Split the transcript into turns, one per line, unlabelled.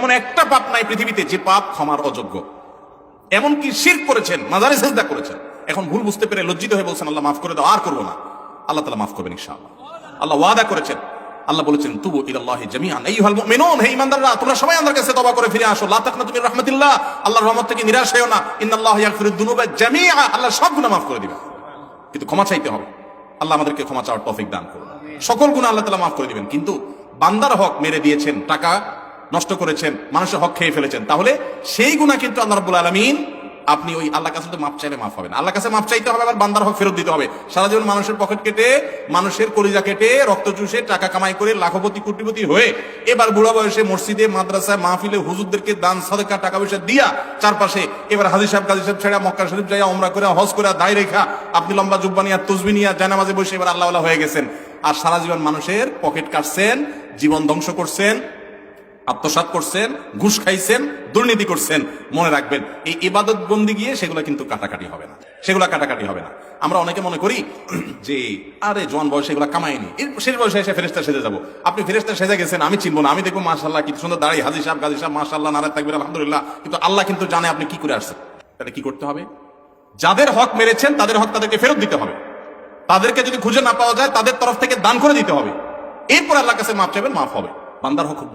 এমন একটা পাপ নাই পৃথিবীতে যে পাপ ক্ষমার অযোগ্য। এমনকি শিরক করেছেন, মাজারে সিজদা করেছেন, এখন ভুল বুঝতে পেরে লজ্জিত হয়ে বলছেন আল্লাহ মাফ করে দাও, আর করবো না। আল্লাহ তাআলা মাফ করবেন ইনশাআল্লাহ। আল্লাহ ওয়াদা করেছেন, আল্লাহ বলেছেন তুবু ইলাল্লাহি জামিআন আইয়ুহাল মুমিনুন, হে ঈমানদাররা তোমরা সবাই আল্লাহর কাছে তওবা করে ফিরে আসো। লা তাকনাতু মির রাহমাতিল্লাহ, আল্লাহর রহমত থেকে নিরাশ হয়ো না। ইন্নাল্লাহা ইয়াগফিরুদ দুনুবা জামিআ, আল্লাহ সব গুনাহ মাফ করে দিবেন, কিন্তু ক্ষমা চাইতে হবে। আল্লাহ আমাদেরকে ক্ষমা চাওয়ার তৌফিক দান করুন। সকল গুনাহ আল্লাহ তাআলা মাফ করে দিবেন, কিন্তু বান্দার হক মেরে দিয়েছেন, টাকা নষ্ট করেছেন, মানুষের হক খেয়ে ফেলেছেন, তাহলে সেই গুনাহ কিন্তু আল্লাহ রাব্বুল আলামিন আপনি ওই আল্লাহর কাছে তো মাপ চাইলে মাফ হবে না। আল্লাহর কাছে মাপ চাইতে হবে, আবার বান্দার হক ফেরত দিতে হবে। সারা জীবন মানুষের পকেট কেটে, মানুষের কলিজা কেটে, রক্ত চুষে, টাকা কামাই করে লাখপতি কোটিপতি হয়ে এবার বুড়া বয়সে মসজিদে মাদ্রাসায় মাহফিলে হুজুরদেরকে দান সাদকা টাকা পয়সা দিয়া চারপাশে এবার হাজী সাহেব গাজী সাহেব ছেড়া মক্কা শরীফ যাইয়া উমরা করে হজ করে দায় রেখা আপনি লম্বা জুব্বা নিয়া তসবি নিয়া জানামাজে বসে এবার আল্লাহওয়ালা হয়ে গেছেন। আর সারা জীবন মানুষের পকেট কাটছেন, জীবন ধ্বংস করছেন, আত্মসাৎ করছেন, ঘুষ খাইছেন, দুর্নীতি করছেন। মনে রাখবেন এই ইবাদত বন্দি গিয়ে সেগুলো কিন্তু কাটাকাটি হবে না, সেগুলা কাটাকাটি হবে না। আমরা অনেকে মনে করি যে আরে জোয়ান বয়সে এগুলা কামাইনি, এর শেষ বয়সে এসে ফেরেশতা সেজে যাবো। আপনি ফেরেশতা সেজে গেছেন, আমি চিনবো না, আমি দেখবো মাশাআল্লাহ কি সুন্দর দাড়ি, হাজী সাহেব গাজী সাহেব মাশাআল্লাহ নারায়ে তাকবীর আলহামদুলিল্লাহ, কিন্তু আল্লাহ কিন্তু জানে আপনি কি করে আসছেন। তাহলে কি করতে হবে? যাদের হক মেরেছেন তাদের হক তাদেরকে ফেরত দিতে হবে। তাদেরকে যদি খুঁজে না পাওয়া যায় তাদের তরফ থেকে দান করে দিতে হবে। এরপর আল্লাহর কাছে মাপ চাইবেন, মাফ হবে। বান্দার হক খুব